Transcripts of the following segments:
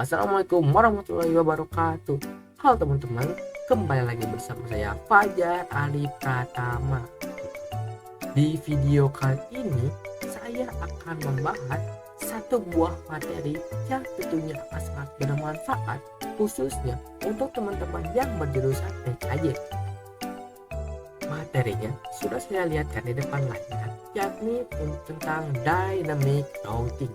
Assalamualaikum warahmatullahi wabarakatuh. Halo teman-teman, kembali lagi bersama saya Fajar Ali Pratama. Di video kali ini saya akan membahas satu buah materi yang tentunya akan sangat bermanfaat, khususnya untuk teman-teman yang berjurusan PKJ. Materinya sudah saya lihatkan di depan layar, yakni tentang dynamic routing.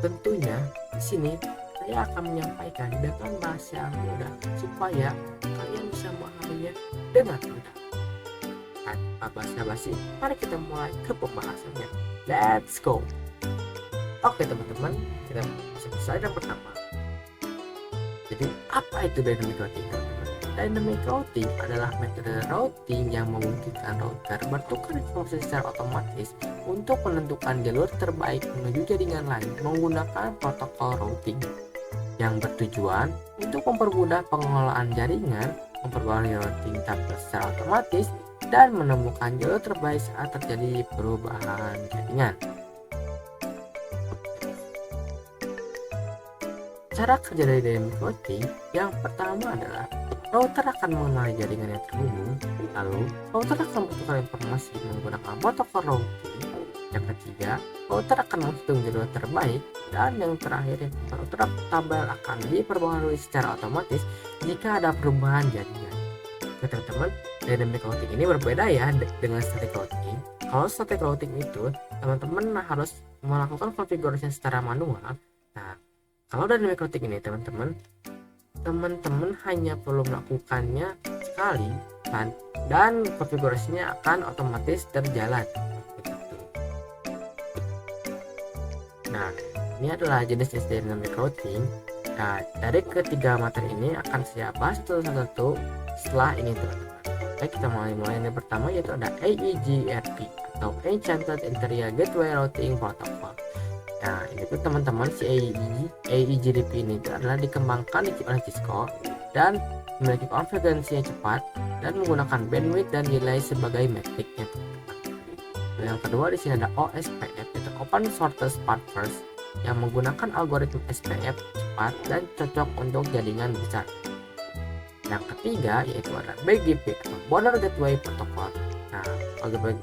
Tentunya di sini saya akan menyampaikan dengan bahasa yang mudah supaya kalian bisa memahaminya dengan mudah. Tanpa basa-basi, mari kita mulai ke pembahasannya. Let's go. Oke teman-teman, kita masuk ke slide yang pertama. Jadi apa itu dynamic routing? Dynamic routing adalah metode routing yang memungkinkan router bertukar informasi secara otomatis untuk menentukan jalur terbaik menuju jaringan lain menggunakan protokol routing yang bertujuan untuk mempermudah pengelolaan jaringan, memperbarui routing tabel secara otomatis, dan menemukan jalur terbaik saat terjadi perubahan jaringan. Cara kerja dari dynamic routing yang pertama adalah router akan mengenali jaringan yang terhubung, lalu router akan membutuhkan informasi menggunakan protokol routing. Yang ketiga, router akan menghitung jalur terbaik, dan yang terakhir, router tabel akan diperbarui secara otomatis jika ada perubahan jaringan. Teman-teman, dynamic routing ini berbeda ya dengan static routing. Kalau static routing itu teman-teman harus melakukan konfigurasi secara manual. Nah, kalau dynamic routing ini teman-teman hanya perlu melakukannya sekali dan konfigurasinya akan otomatis terjalan. Nah, ini adalah jenis dynamic routing. Nah, dari ketiga materi ini akan saya bahas satu-satu setelah ini teman-teman. Oke, kita mulai yang pertama, yaitu ada AEGRP atau Enchanted Area Gateway Routing Protocol. Nah, ini tuh teman-teman, si AEGRP ini adalah dikembangkan oleh Cisco dan memiliki konvergensi yang cepat dan menggunakan bandwidth dan delay sebagai metriknya. Yang kedua di sini ada OSPF, yaitu Open Shortest Path First, yang menggunakan algoritma SPF cepat dan cocok untuk jaringan besar. Yang ketiga yaitu ada BGP atau Border Gateway Protocol. Nah,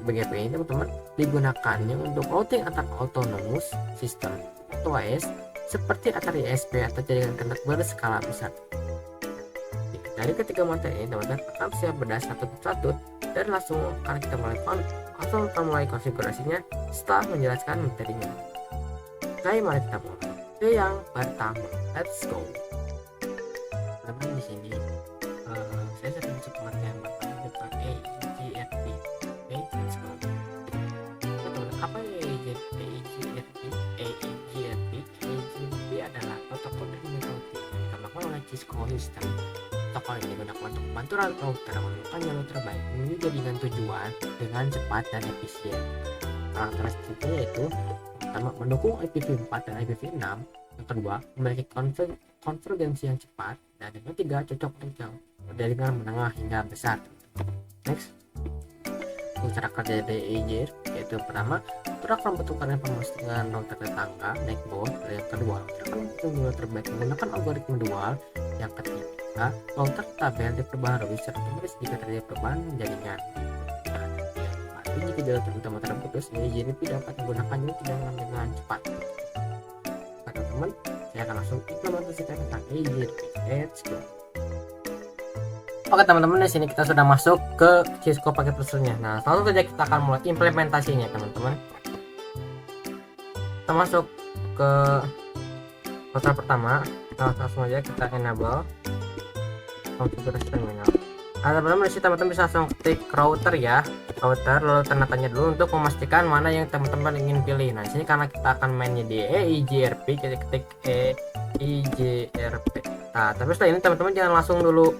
BGP ini teman-teman digunakannya untuk routing antar autonomous system atau AS seperti antar ISP atau jaringan internet berskala besar. Dari ketiga materi ini teman-teman akan saya bedah satu persatu dan langsung kita mulai konfigurasinya setelah menjelaskan materinya. Oke, mari kita mulai ke yang pertama. Let's go. Teman-teman, di sini saya sudah masuk ke materi yang pertama tentang AEGRP. Oke, let's go. Teman-teman, apa AEGRP? AEGRP adalah protokol dynamic routing yang dikembangkan oleh Cisco System. Protokol ini digunakan untuk membantu router menemukan jalur terbaik menuju jaringan tujuan dengan cepat dan efisien. Karakteristiknya yaitu pertama, mendukung IPv4 dan IPv6. Yang kedua, memiliki konvergensi yang cepat, dan yang ketiga, cocok untuk jaringan menengah hingga besar. Next, cara kerja dari AEGRP yaitu pertama, router akan membutuhkan informasi dengan router tetangga backbone. Yang kedua, router akan membutuhkan jalur terbaik menggunakan algoritma dual. Yang ketiga, router tabel diperbarui secara otomatis jika terjadi perubahan jaringan. Nah, jika jalur terutama terputus, AEGRP dapat menggunakannya dengan cepat. Teman-teman, saya akan langsung implementasikan tentang AEGRP. Let's go. Oke teman-teman, di sini kita sudah masuk ke Cisco paket pesannya. Nah, langsung saja kita akan mulai implementasinya teman-teman. Kita masuk ke router pertama. Nah, langsung aja kita enable konfigurasi terminal. Nah, teman-teman, di sini teman-teman bisa langsung klik router ya, router, lalu tanda tanya dulu untuk memastikan mana yang teman-teman ingin pilih. Nah, di sini karena kita akan mainnya di AEGRP, kita ketik AEGRP. Nah, tapi setelah ini teman-teman jangan langsung dulu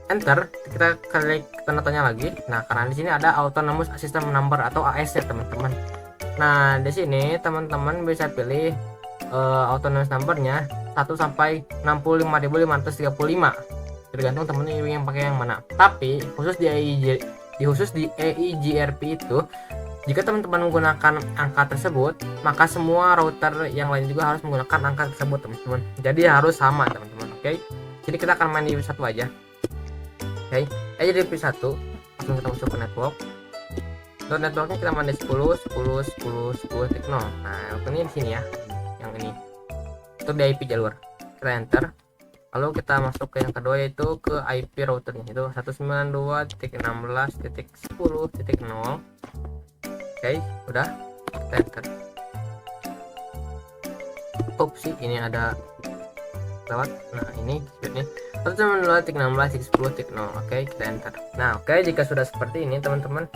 enter, kita klik tanda tanya lagi. Nah, karena di sini ada autonomous system number atau AS ya teman-teman. Nah, di sini teman-teman bisa pilih autonomous numbernya 1 sampai 65.535, tergantung temen yang pakai yang mana. Tapi khusus di AEGRP itu Jika teman-teman menggunakan angka tersebut, maka semua router yang lain juga harus menggunakan angka tersebut teman-teman. Jadi harus sama teman-teman. Oke. Jadi kita akan main di IP1 aja. Oke. Aja di IP1, langsung kita masuk ke network. Untuk networknya kita main di 10.10.10.10.0. Nah, ini di sini ya. Yang ini. Itu di IP jalur. Kita enter. Lalu kita masuk ke yang kedua, yaitu ke IP routernya, itu 192.16.10.0. Oke, udah kita enter. Sih ini ada lewat. Nah, ini speednya 192.16.10.0. Oke, kita enter. Nah, oke, jika sudah seperti ini teman-teman,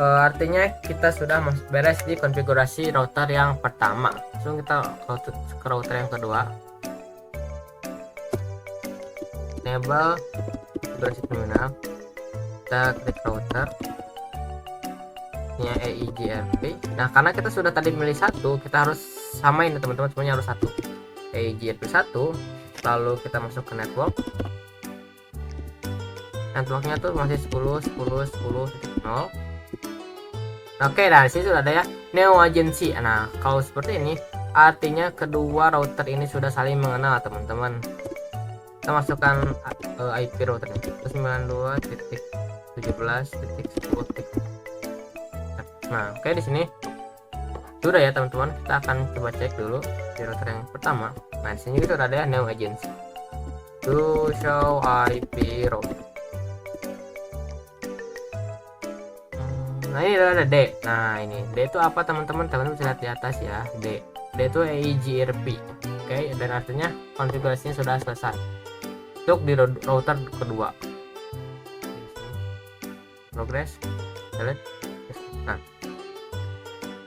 artinya kita sudah beres di konfigurasi router yang pertama. Langsung kita ke router yang kedua. Enable konfigurasi terminal. Kita klik router nya EIGRP. Nah, karena kita sudah tadi milih satu, kita harus samain ya teman-teman, semuanya harus satu. EIGRP 1, lalu kita masuk ke network. Networknya tuh masih 10.10.10.0. Oke, nah sini sudah ada ya Neo Agency. Nah, kalau seperti ini artinya kedua router ini sudah saling mengenal teman-teman. Kita masukkan IP routernya 192.17.10. Nah, oke, di sini sudah ya teman-teman. Kita akan coba cek dulu di router yang pertama. Nah, di sini sudah ada Neo Agency. To show IP route. Nah, ini ada D. Nah, ini D itu apa teman-teman? Teman-teman bisa lihat di atas ya. D itu EIGRP. Oke, dan artinya konfigurasinya sudah selesai untuk di router kedua. Progress. Lihat. Nah,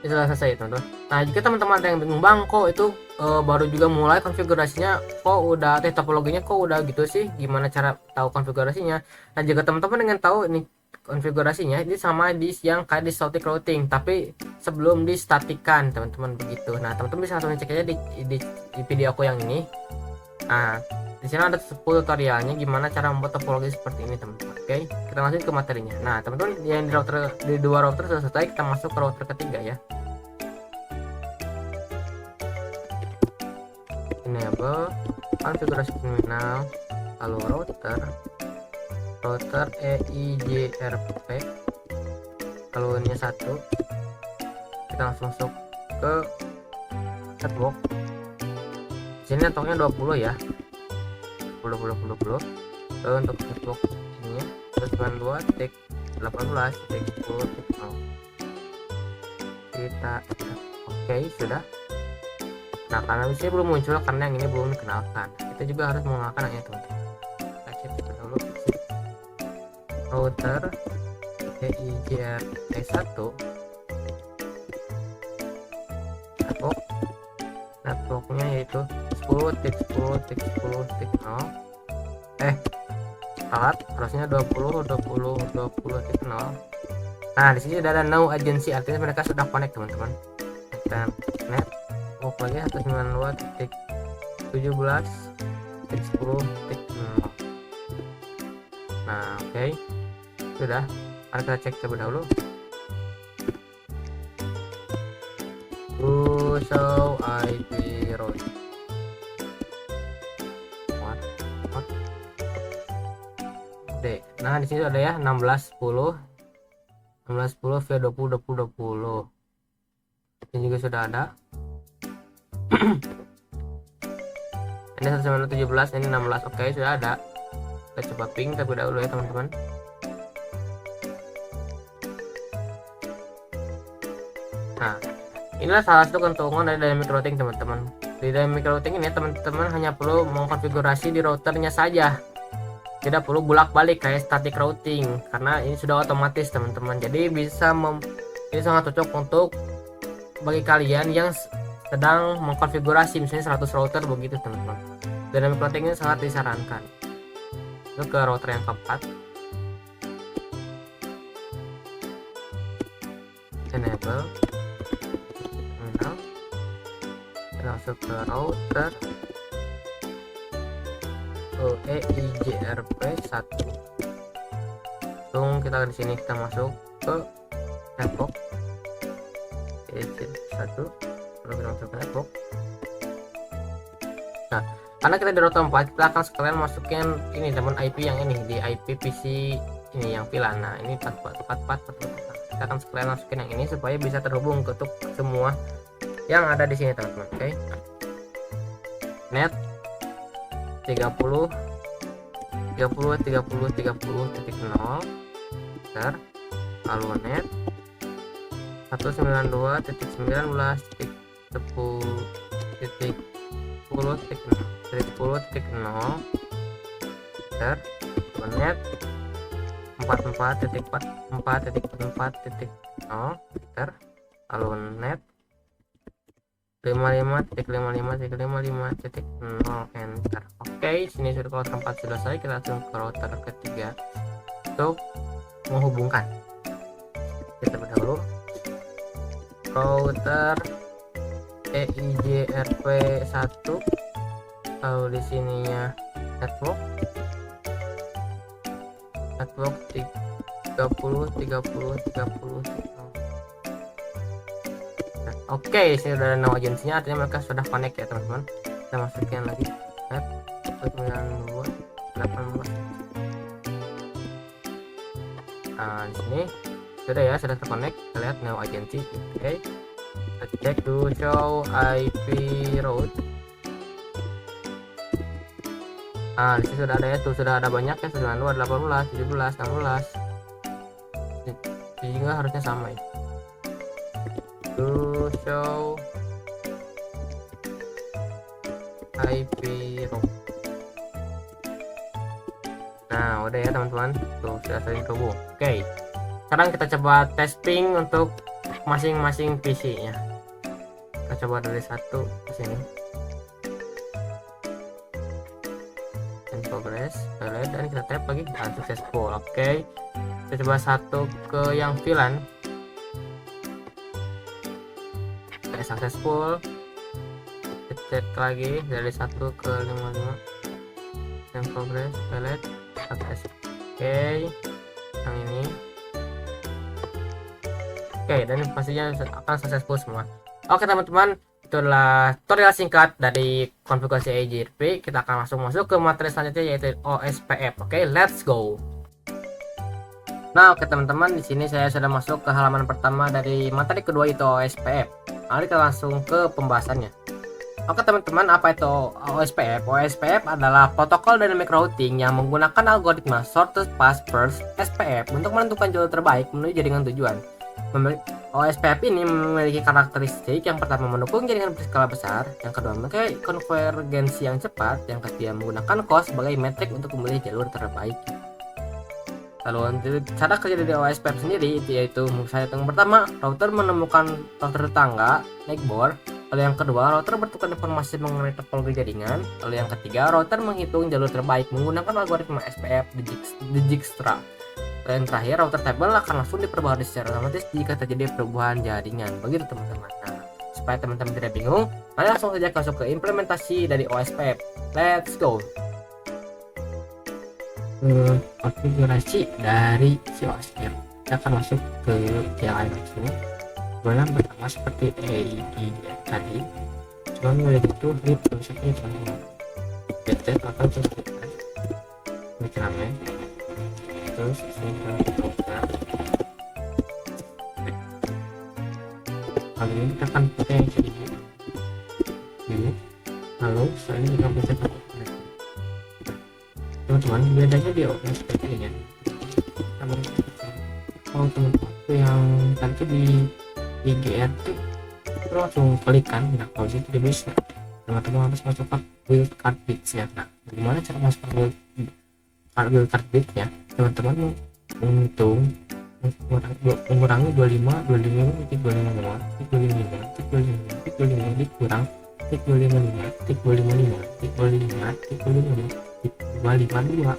ini sudah selesai teman-teman. Nah, jika teman-teman ada yang bingung, bang kok itu baru juga mulai konfigurasinya, kok udah topologinya kok udah gitu sih, gimana cara tahu konfigurasinya? Nah, jika teman-teman ingin tahu ini konfigurasinya, ini sama di yang kayak di static routing, tapi sebelum distatikan teman-teman begitu. Nah, teman-teman bisa langsung cek aja di video aku yang ini. Nah, di sini ada 10 tutorialnya gimana cara membuat topologi seperti ini teman-teman. Oke, kita lanjut ke materinya. Nah, teman-teman yang di dua router sudah selesai, kita masuk ke router ketiga ya. Enable konfigurasi terminal, lalu router EIGRP, lalu ini satu. Kita langsung masuk ke network. Sini networknya 20 ya. 20. Lalu untuk network ini 192.18.10.0. Kita oke, sudah. Nah, karena ini belum muncul karena yang ini belum dikenalkan, kita juga harus mengenalkan yang ini teman-teman. Kita cek dulu router EIGRP 1 networknya yaitu 10.10.10.0. Alat harusnya 20.20.20.0. Nah, di sini sudah ada no agency, artinya mereka sudah connect teman-teman. Kita net lagi 192.17.10.0. Nah, oke, sudah. Mari kita cek terlebih dahulu. Show IP route. D. Nah, di sini ada ya 16.10 V20.20.20. Ini juga sudah ada. Ini 117, ini 16. Oke, sudah ada. Kita coba ping terlebih dahulu ya teman-teman. Nah, inilah salah satu keuntungan dari dynamic routing teman-teman. Di dynamic routing ini teman-teman hanya perlu mengkonfigurasi di routernya saja, tidak perlu bolak-balik kayak static routing, karena ini sudah otomatis teman-teman. Jadi bisa ini sangat cocok untuk bagi kalian yang sedang mengkonfigurasi misalnya 100 router begitu teman-teman. Dynamic routing ini sangat disarankan. Itu ke router yang keempat. Enable terminal. Kita masuk ke router EIGRP 1. Langsung kita di sini kita masuk ke network. satu. Kalau kita masuk ke network, nah karena kita di router 4, kita akan sekalian masukin ini teman IP yang ini di IP PC ini yang VLAN. Nah ini 44. Kita akan sekalian masukin yang ini supaya bisa terhubung ke semua yang ada di sini teman-teman. Oke, net 30 30.0 ter, lalu net 192.10.10.10.0 ter, net 44.4.4.0 ter, lalu net 55.55.55.0 enter. Oke, sini sudah router 4 selesai. Kita langsung ke router ketiga untuk menghubungkan. Kita dahulu router EIGRP1, lalu di sininya network 30. Oke, sini udah ada nama agensinya, artinya mereka sudah connect ya teman-teman. Kita masukin lagi net 92.18. Nah di sini sudah ya, sudah terconnect. Kita lihat nama agensi. Oke, kita cek to show IP route. Nah di sini sudah ada ya, tuh sudah ada banyak ya, 92, 18, 17, 16. Jadi harusnya sama ya. To show IP route. Nah udah ya teman-teman, tuh sudah sering terhubung. Oke, sekarang kita coba testing untuk masing-masing PC nya. Kita coba dari satu ke sini. In progress, dan kita tap lagi, successful. Oke, kita coba satu ke yang VLAN. Successful. Kita cek lagi dari 1 ke 55. Yang progress, pilot, sukses. Oke, yang ini. Oke, dan pastinya akan successful semua. Oke teman-teman, itulah tutorial singkat dari konfigurasi EIGRP. Kita akan masuk ke materi selanjutnya, yaitu OSPF. Oke, let's go. Nah, oke teman-teman, di sini saya sudah masuk ke halaman pertama dari materi kedua, itu OSPF. Mari kita langsung ke pembahasannya. Oke teman-teman, apa itu OSPF? OSPF adalah protokol dynamic routing yang menggunakan algoritma shortest path first (SPF) untuk menentukan jalur terbaik menuju jaringan tujuan. OSPF ini memiliki karakteristik yang pertama mendukung jaringan berskala besar, yang kedua memiliki konvergensi yang cepat, yang ketiga menggunakan cost sebagai metrik untuk memilih jalur terbaik. Lalu cara kerja dari OSPF sendiri yaitu yang pertama, router menemukan router tetangga neighbor. Lalu yang kedua, router bertukar informasi mengenai topologi jaringan. Lalu yang ketiga, router menghitung jalur terbaik menggunakan algoritma SPF Dijkstra. Dan terakhir, router table akan langsung diperbarui secara otomatis jika terjadi perubahan jaringan. Begitu teman-teman. Nah, supaya teman-teman tidak bingung, mari langsung saja masuk ke implementasi dari OSPF. Let's go. Konfigurasi dari si OSPF, kita akan masuk ke CLI langsung. Yang pertama seperti EIG tadi, cuma mulai itu hit konsepnya teman-teman. Get atau certifikat namanya, terus ini kita kali ini kita akan pakai yang sedikit ini. Lalu setelah ini kita bisa teman-teman, bedanya di OSPF ini ya, kalau teman-teman yang tadi di IGR itu langsung klikkan. Nah kalau itu tidak bisa, teman-teman harus masuk ke build card bits ya. Nah bagaimana cara masuk ke build card bits ya, teman-teman untuk mengurangi 25 dikurang 252.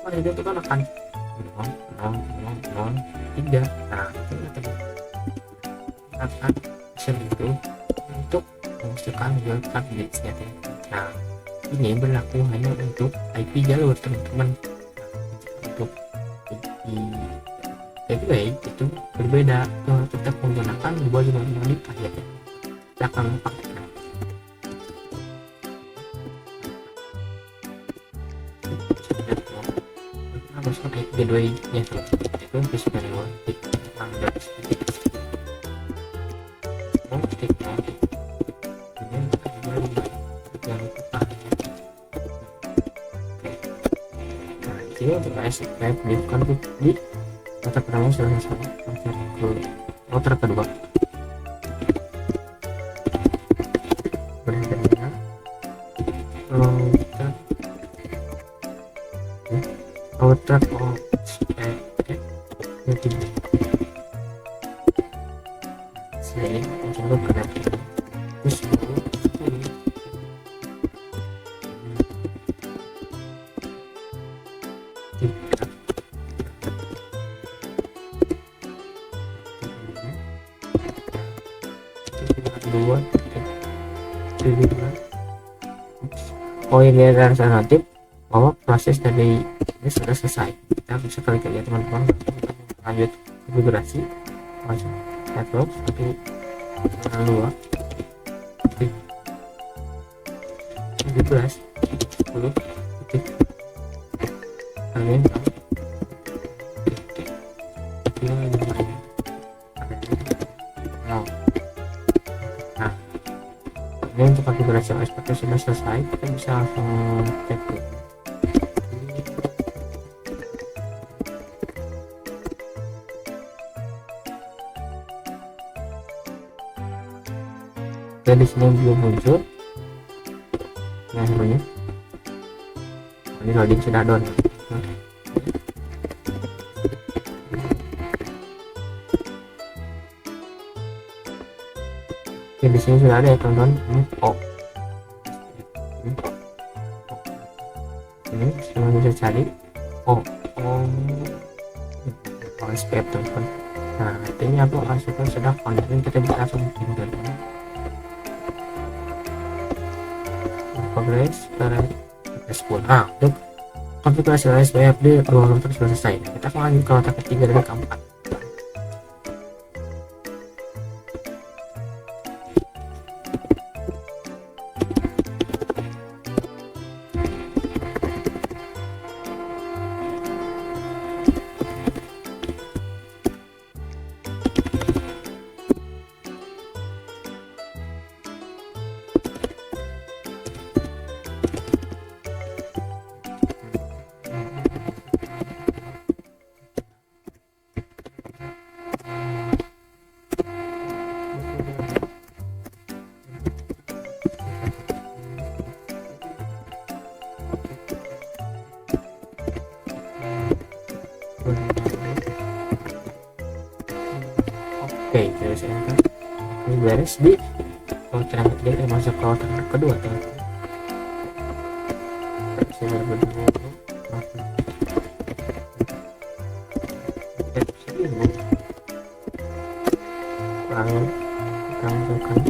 Nah itu kan akan 0,003. Nah itu akan itu untuk memasukkan build card bits ya. Nah ini berlaku hanya untuk IP jalur teman-teman. Untuk IP gateway itu berbeda. Kalau kita menggunakan 255 di akhir, kita akan mempraktikkan. Harusnya gateway nya itu bisa luar untuk ASP bukan di router pertama sudah selesai. Router kedua berbeda. Router sini untuk connect terus ini adalah alternatif bahwa proses dari ini sudah selesai. Kita bisa klik ya teman-teman, lanjut konfigurasi langsung network 1 2 17 10 kalian ini untuk konfigurasi OS pakai sudah selesai. Kita bisa langsung cek dulu. Dan di sini belum muncul namanya. Ini loading sudah down. Oke, di sini sudah ada ya teman-teman. Ini semua bisa cari OSPF teman-teman. Nah, artinya apa? OSPF sudah connect, kita bisa langsung tinggal progress respon. Untuk konfigurasi OSPF di ruang router sudah selesai. Kita akan lanjut ke router ketiga dan keempat. Oke, jadi saya ini beres di router yang ketiga, kita masuk ke router kedua teman-teman. Saya berdua lalu kita masukkan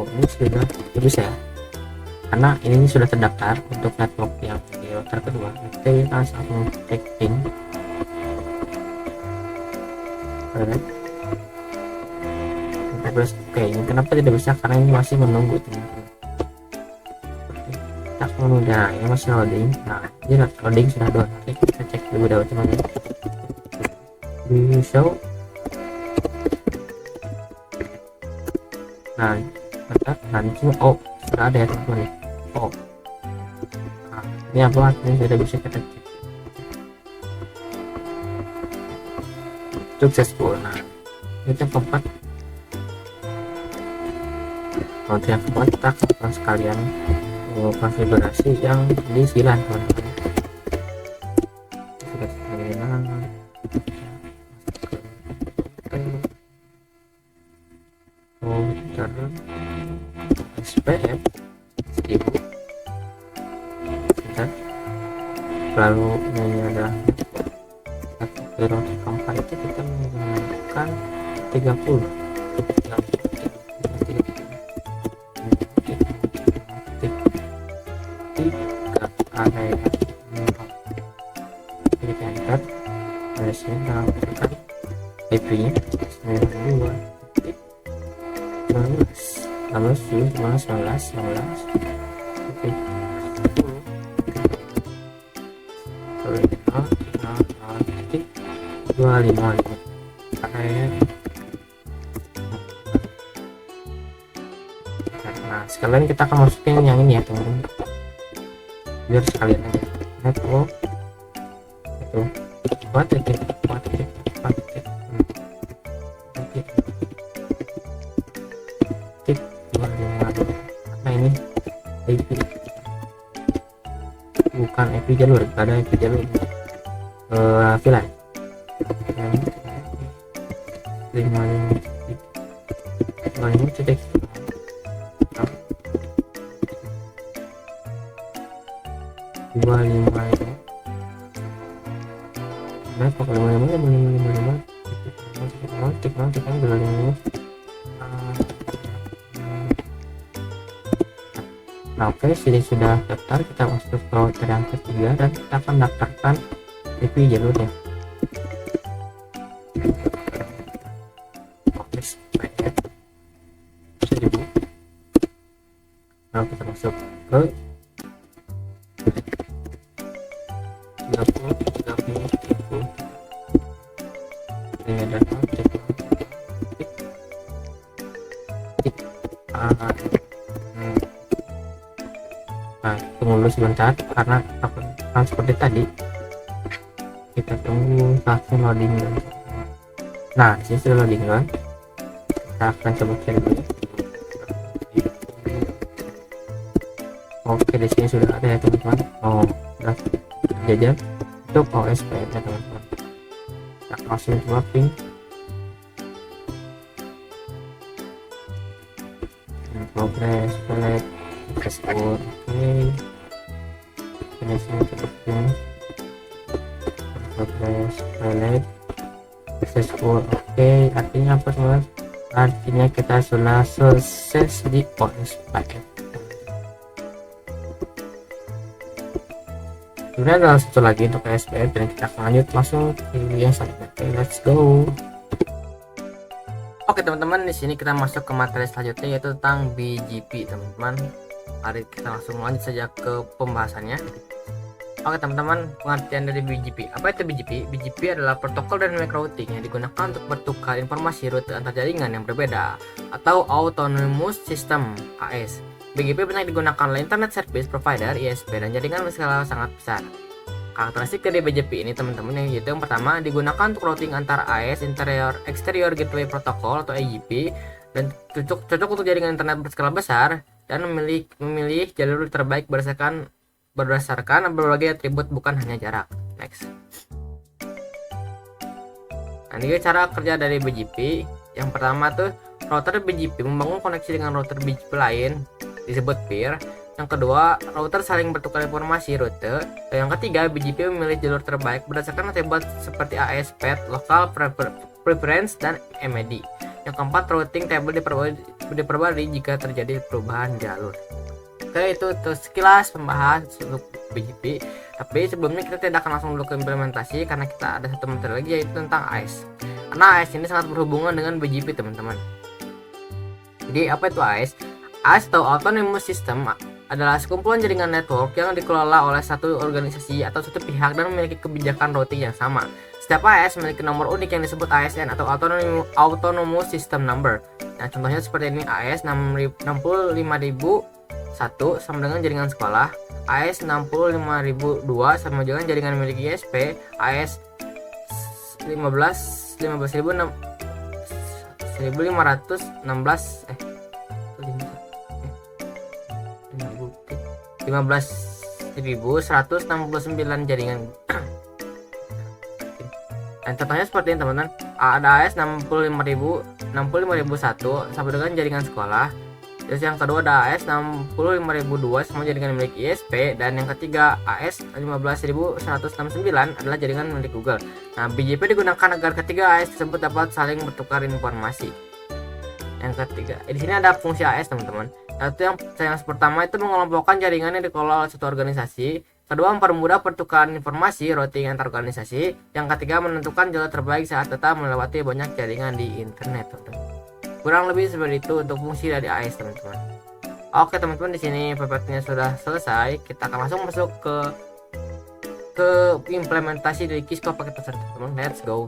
ini sudah bisa ya, karena ini sudah terdaftar untuk network yang di router kedua. Kita langsung cek in. Oke, ini kenapa tidak bisa? Karena ini masih menunggu teman-teman. Kita menunda, ini masih loading. Nah, ini loading sudah doang. Oke, kita cek dulu dahulu teman-teman. Di show. Nah, di sini sudah ada ya teman-teman. Nah, ini apa? Ini sudah bisa kita cek. Successful. Nah, ini yang keempat. Untuk yang keempat kita akan sekalian konfigurasi yang di VLAN teman-teman. SPF 1000 lalu ini ada ke router keempat itu kita menggunakan 30 area klik enter. Dari sini kita masukkan IP nya 92 19 oke, titik 25 area. Nah sekalian kita akan masukin yang ini ya teman-teman, biar sekalian aja network itu titik titik 25. Nah ini IP bukan IP jalur, ada IP jalur VLAN 55 titik 25 ini. Nah, pokok 55 titik kan 25. Nah, oke, jadi sudah daftar, kita masuk ke router yang ketiga dan kita akan daftarkan IP jalurnya. Oke, supaya bisa dibuka. Lalu kita masuk ke 30 ini ada nah tunggu dulu sebentar karena akan seperti tadi, kita tunggu saatnya loading. Nah disini sudah loading kan, kita akan coba cari dulu. Oke, di sini sudah ada ya teman-teman. Oh sudah terjajah untuk OSPF ya teman-teman. Kita langsung coba ping progress select password. Oke, ini sini cukup ping progress select password. Oke, artinya apa teman? Artinya kita sudah sukses di OSPF. Sebenarnya ada satu lagi untuk SPF dan kita akan lanjut langsung ke yang selanjutnya. Oke, let's go. Oke teman-teman, di sini kita masuk ke materi selanjutnya yaitu tentang BGP teman-teman. Mari kita langsung lanjut saja ke pembahasannya. Oke teman-teman, pengertian dari BGP. Apa itu BGP? BGP adalah protokol dynamic routing yang digunakan untuk bertukar informasi rute antar jaringan yang berbeda atau Autonomous System (AS). BGP banyak digunakan oleh Internet Service Provider (ISP) dan jaringan berskala sangat besar. Karakteristik dari BGP ini teman-teman yaitu yang pertama, digunakan untuk routing antar AS Exterior Gateway Protocol atau EGP dan cocok untuk jaringan internet berskala besar dan memilih jalur terbaik berdasarkan berbagai atribut bukan hanya jarak. Next. Nah, ini cara kerja dari BGP. Yang pertama tuh, router BGP membangun koneksi dengan router BGP lain disebut peer. Yang kedua, router saling bertukar informasi rute. Dan yang ketiga, BGP memilih jalur terbaik berdasarkan atribut seperti AS, PET, Local Preference, dan MAD. Yang keempat, routing table diperbarui jika terjadi perubahan jalur. Oke, itu sekilas pembahas untuk BGP. Tapi sebelumnya kita tidak akan langsung dulu ke implementasi karena kita ada satu materi lagi yaitu tentang AS. Karena AS ini sangat berhubungan dengan BGP teman-teman. Jadi apa itu AS? AS atau Autonomous System adalah sekumpulan jaringan network yang dikelola oleh satu organisasi atau satu pihak dan memiliki kebijakan routing yang sama. Setiap AS memiliki nomor unik yang disebut ASN atau Autonomous System Number. Nah, contohnya seperti ini, AS 65001 sama dengan jaringan sekolah, AS 65002 sama dengan jaringan milik ISP, AS 15.516 15.169 jaringan. Dan contohnya seperti ini teman-teman, ada AS 65001 sama dengan jaringan sekolah, Terus yang kedua ada AS 65002 semua jaringan milik ISP, dan yang ketiga AS 15169 adalah jaringan milik Google. Nah, BGP digunakan agar ketiga AS tersebut dapat saling bertukar informasi. Yang ketiga, di sini ada fungsi AS teman-teman. Yang pertama itu mengelompokkan jaringan yang dikelola oleh satu organisasi. Kedua, mempermudah pertukaran informasi routing antar organisasi. Yang ketiga, menentukan jalur terbaik saat data melewati banyak jaringan di internet, teman-teman. Kurang lebih seperti itu untuk fungsi dari AS, teman-teman. Oke teman-teman, di sini PPT-nya sudah selesai. Kita akan langsung masuk ke implementasi dari Keyscope paket tracer, teman-teman. Let's go.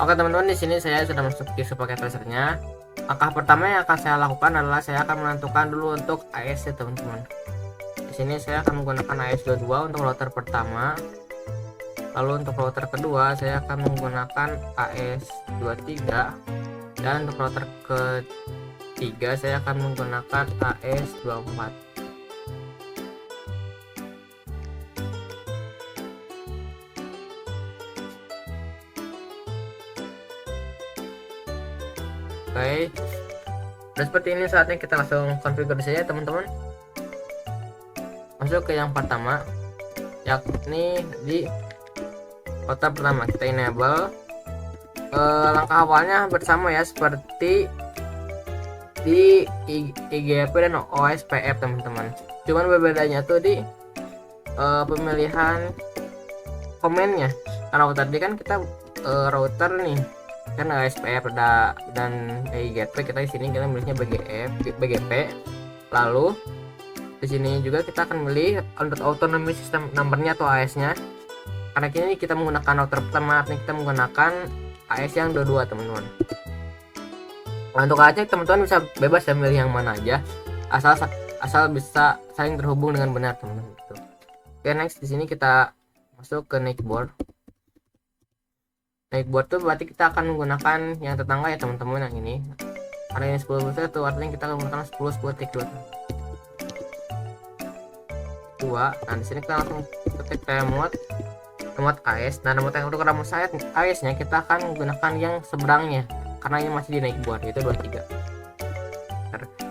Oke teman-teman, di sini saya sudah masuk Keyscope paket tracernya. Langkah pertama yang akan saya lakukan adalah saya akan menentukan dulu untuk AS ya teman-teman. Di sini saya akan menggunakan AS22 untuk router pertama. Lalu untuk router kedua saya akan menggunakan AS23. Dan untuk router ketiga saya akan menggunakan AS24. Oke, dan seperti ini saatnya kita langsung konfigurasi saja teman-teman. Masuk ke yang pertama, yakni di router pertama kita enable. Langkah awalnya bersama ya, seperti di IGP dan OSPF teman-teman. Cuman berbedanya tuh di pemilihan komennya. Karena tadi kan kita router nih kan OSPF dan IGP, kita di sini kita milihnya BGP. Lalu di sini juga kita akan milih autonomy system numbernya atau AS-nya. Karena kini kita menggunakan router pertama, artinya kita menggunakan AS yang 22 teman-teman. Nah, untuk AS teman-teman bisa bebas ya milih yang mana aja, asal bisa saling terhubung dengan benar teman-teman. Oke, next di sini kita masuk ke netboard. Netboard tuh berarti kita akan menggunakan yang tetangga ya teman-teman, yang ini. Karena ini 10 itu artinya kita akan menggunakan 10.10.2. Nah, di sini kita langsung ketik remote AS. Nah, remote yang untuk remote AS-nya kita akan menggunakan yang seberangnya karena ini masih di netboard, yaitu 23.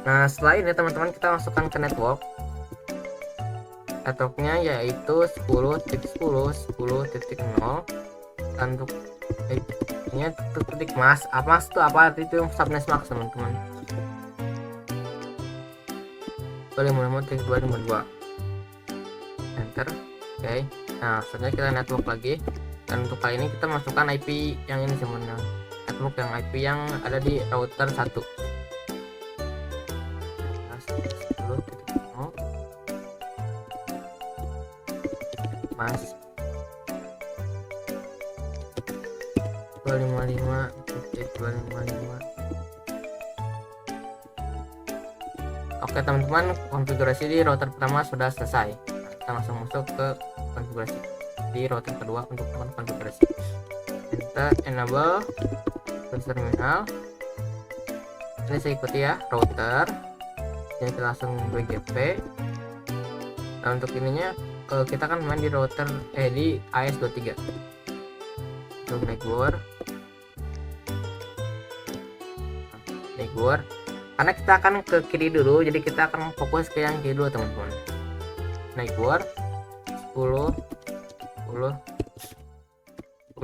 Nah, setelah ini teman-teman kita masukkan ke network. Networknya yaitu 10.10.10.0. Dan untuk ini titik mas itu apa, itu subnet max teman-teman. 255.252 enter. Oke. Nah, selanjutnya kita network lagi, dan untuk kali ini kita masukkan IP yang ini sebenarnya, network yang IP yang ada di router 1. Mas 255.255. Oke teman-teman, konfigurasi di router pertama sudah selesai. Kita langsung masuk ke konfigurasi di router kedua untuk konfigurasi. Kita enable terminal. Ini saya ikuti ya, router. Ini kita langsung BGP. Nah, untuk ininya kita kan main di router di AS23. Untuk network. Karena kita akan ke kiri dulu, jadi kita akan fokus ke yang kiri dulu teman-teman. Network 10.10.10.1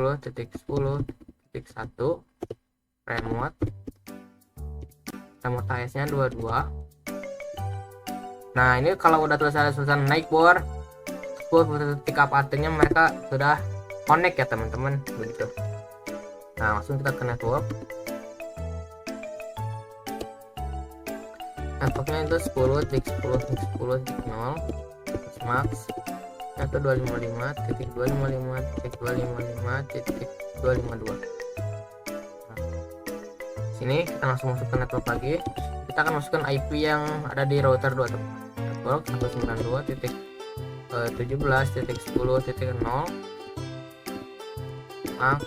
remote AS-nya 22. Nah, ini kalau udah selesai network 10.0 artinya mereka sudah connect ya teman-teman, begitu. Nah, langsung kita ke network. Networknya itu 10.10.10.0 max atau 255.255.255.252. Nah, sini kita langsung masuk ke network lagi. Kita akan masukkan IP yang ada di router 2 teman. Network 192.17.10.0 max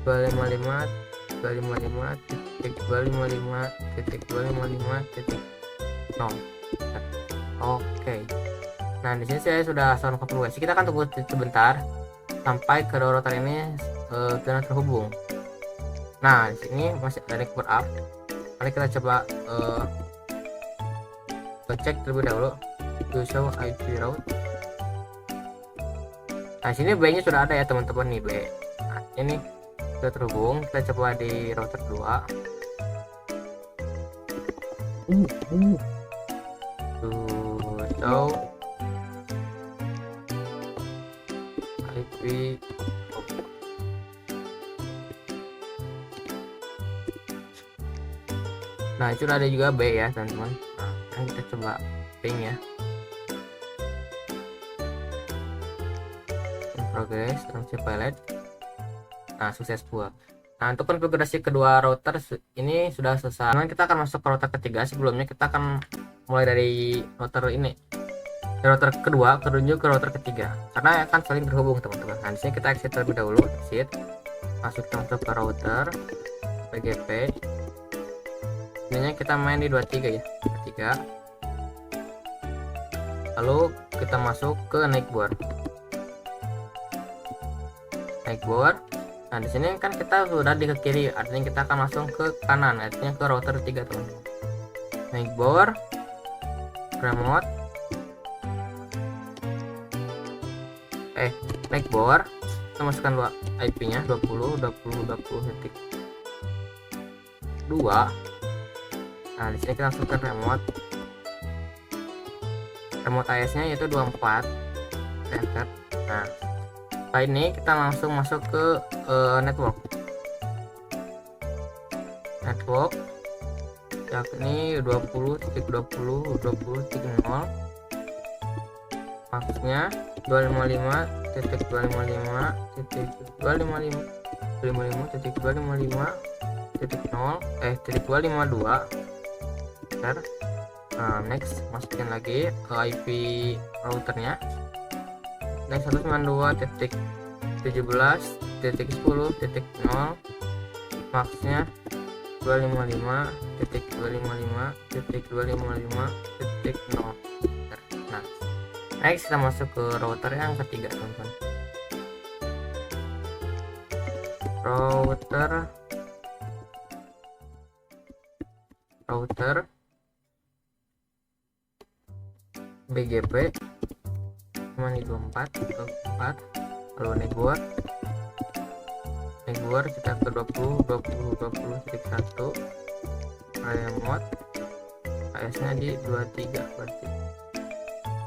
255.255.255.255.0. Oke. Nah, di sini saya sudah sound konfigurasi. Kita akan tunggu sebentar sampai kedua router ini sudah terhubung. Nah, di sini masih ada network up. Mari kita coba cek terlebih dahulu to show IP route. Nah sini B nya sudah ada ya teman-teman nih, B. Nah ini sudah terhubung. Kita coba di router 2 to show IP. Nah itu sudah ada juga B ya teman-teman. Nah sekarang kita coba ping ya. Progress launch pilot. Nah successful. Nah untuk konfigurasi kedua router ini sudah selesai. Nah, kita akan masuk ke router ketiga. Sebelumnya kita akan mulai dari router ini, dari router kedua menuju ke router ketiga karena akan saling terhubung teman-teman. Nah disini kita exit terlebih dahulu, exit, masuk ke router PGP. Ini kita main di 23 ya, 23. Lalu kita masuk ke network. Nah di sini kan kita sudah di ke kiri, artinya kita akan langsung ke kanan, artinya ke router 3 teman-teman. Network, remote, network, kita masukkan IP-nya 20.20.20.2. Nah di sini kita masukkan remote AS-nya yaitu 24, enter. Nah setelah ini kita langsung masuk ke network, yakni 20.20.20.0, maksudnya 255.255.255.255.0 enter. Nah next masukin lagi ke IP routernya, next 192.17.10.0, maksnya 255.255.255.0. Nah next kita masuk ke router yang ketiga teman-teman, router BGP cuma di 24, lalu network kita ke 20.20.20.1, remote AS nya di 23 berarti.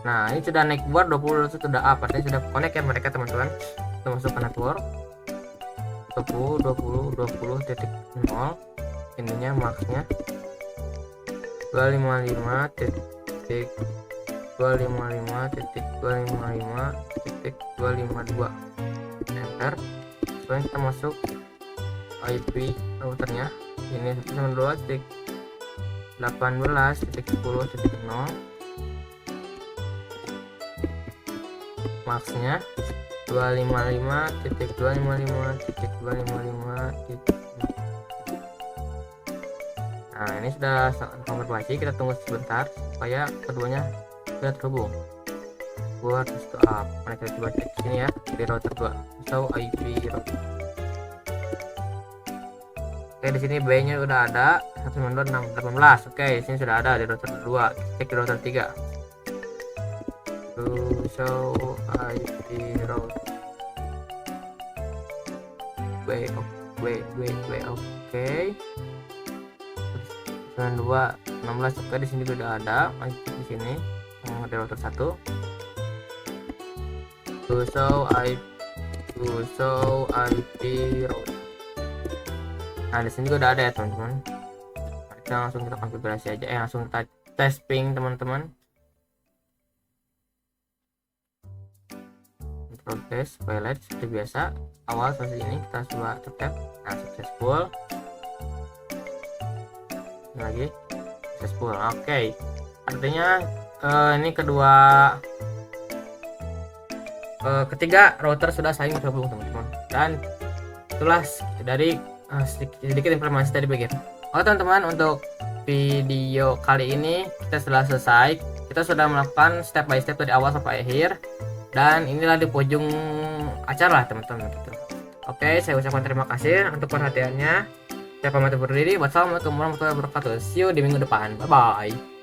Nah ini sudah network 20 sudah up, artinya sudah connect ya mereka teman-teman. Kita masuk ke network 20.20.20.0, ininya maksnya 255.255.255.252 enter. Sekarang kita masuk IP routernya, ini 192.18.10.0, maksnya 255.255.255. Nah ini sudah konfirmasi, kita tunggu sebentar supaya keduanya sudah terhubung. Buat up, mari kita coba cek sini ya di router 2 atau IP router. Oke di sini B-nya udah ada 192.6.18. Oke di sini sudah ada di router 2. Cek di router 3. To show IP router. Oke. 92.16. Oke di sini sudah ada IP di sini yang di router 1. To show IP route. Nah di sini juga udah ada ya teman-teman. Kita langsung kita konfigurasi aja, langsung kita tes ping teman-teman. Progress pilot seperti biasa, awal seperti ini kita coba tap. Nah successful. Lagi successful. Oke. Artinya ini ketiga router sudah saling terhubung teman-teman, dan itulah dari sedikit informasi dari BGP. Oke teman-teman, untuk video kali ini kita sudah selesai. Kita sudah melakukan step by step dari awal sampai akhir, dan inilah di ujung acara teman-teman gitu. Oke, saya ucapkan terima kasih untuk perhatiannya. Saya pamit undur diri. Wassalamualaikum warahmatullahi wabarakatuh. See you di minggu depan. Bye bye.